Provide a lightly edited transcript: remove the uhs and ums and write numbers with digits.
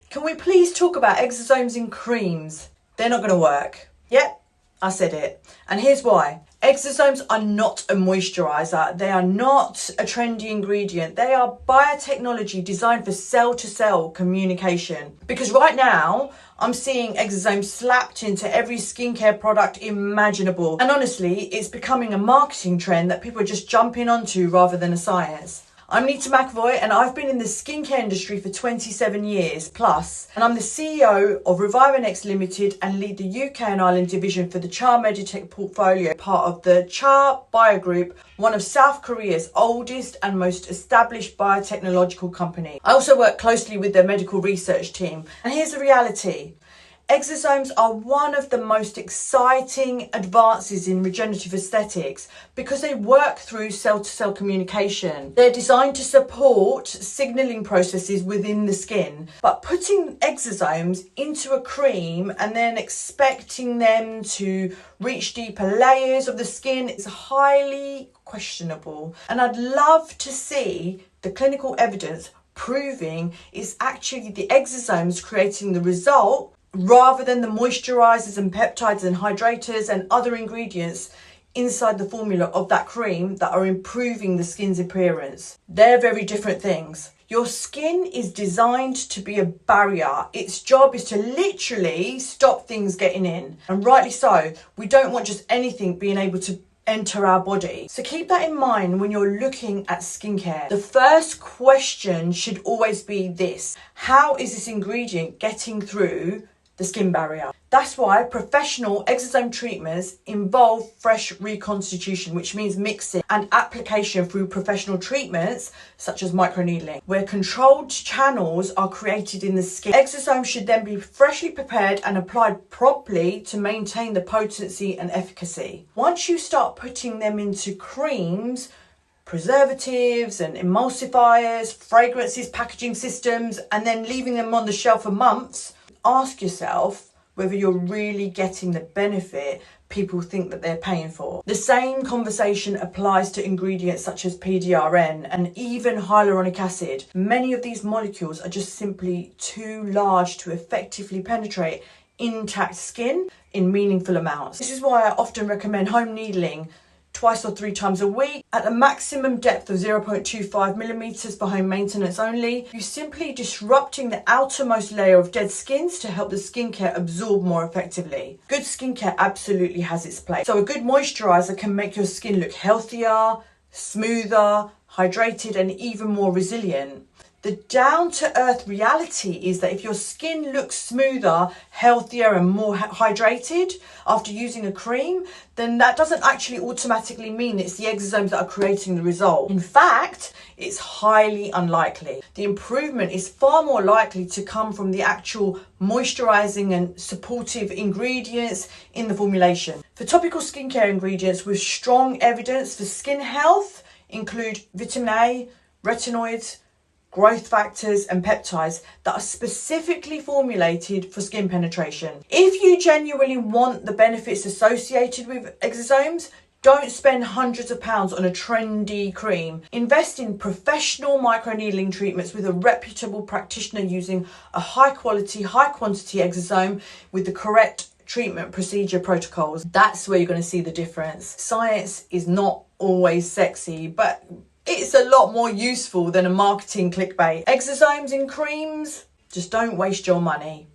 Can we please talk about exosomes in creams? They're not going to work. Yep, I said it. And here's why. Exosomes are not a moisturiser. They are not a trendy ingredient. They are biotechnology designed for cell-to-cell communication. Because right now, I'm seeing exosomes slapped into every skincare product imaginable. And honestly, it's becoming a marketing trend that people are just jumping onto rather than a science. I'm Nita and I've been in the skincare industry for 27 years plus, and I'm the CEO of Revive Next Limited and lead the UK and Ireland division for the Char Meditech portfolio, part of the Char Bio Group, one of South Korea's oldest and most established biotechnological company. I also work closely with their medical research team, and here's the reality. Exosomes are one of the most exciting advances in regenerative aesthetics because they work through cell-to-cell communication. They're designed to support signalling processes within the skin, but putting exosomes into a cream and then expecting them to reach deeper layers of the skin is highly questionable. And I'd love to see the clinical evidence proving it's actually the exosomes creating the result rather than the moisturizers and peptides and hydrators and other ingredients inside the formula of that cream that are improving the skin's appearance. They're very different things. Your skin is designed to be a barrier. Its job is to literally stop things getting in. And rightly so. We don't want just anything being able to enter our body. So keep that in mind when you're looking at skincare. The first question should always be this: how is this ingredient getting through the skin barrier? That's why professional exosome treatments involve fresh reconstitution, which means mixing and application through professional treatments such as microneedling, where controlled channels are created in the skin. Exosomes should then be freshly prepared and applied properly to maintain the potency and efficacy. Once you start putting them into creams, preservatives and emulsifiers, fragrances, packaging systems, and then leaving them on the shelf for months, ask yourself whether you're really getting the benefit people think that they're paying for. The same conversation applies to ingredients such as PDRN and even hyaluronic acid. Many of these molecules are just simply too large to effectively penetrate intact skin in meaningful amounts. This is why I often recommend home needling twice or 3 times a week at a maximum depth of 0.25 millimeters for home maintenance only. You're simply disrupting the outermost layer of dead skins to help the skincare absorb more effectively. Good skincare absolutely has its place. So a good moisturizer can make your skin look healthier, smoother, hydrated, and even more resilient. The down-to-earth reality is that if your skin looks smoother, healthier, and more hydrated after using a cream, then that doesn't actually automatically mean it's the exosomes that are creating the result. In fact, it's highly unlikely. The improvement is far more likely to come from the actual moisturizing and supportive ingredients in the formulation. For topical skincare ingredients with strong evidence for skin health include vitamin A, retinoids, growth factors and peptides that are specifically formulated for skin penetration. If you genuinely want the benefits associated with exosomes, don't spend hundreds of pounds on a trendy cream. Invest in professional microneedling treatments with a reputable practitioner using a high quality, high quantity exosome with the correct treatment procedure protocols. That's where you're going to see the difference. Science is not always sexy, but it's a lot more useful than a marketing clickbait. Exosomes in creams, just don't waste your money.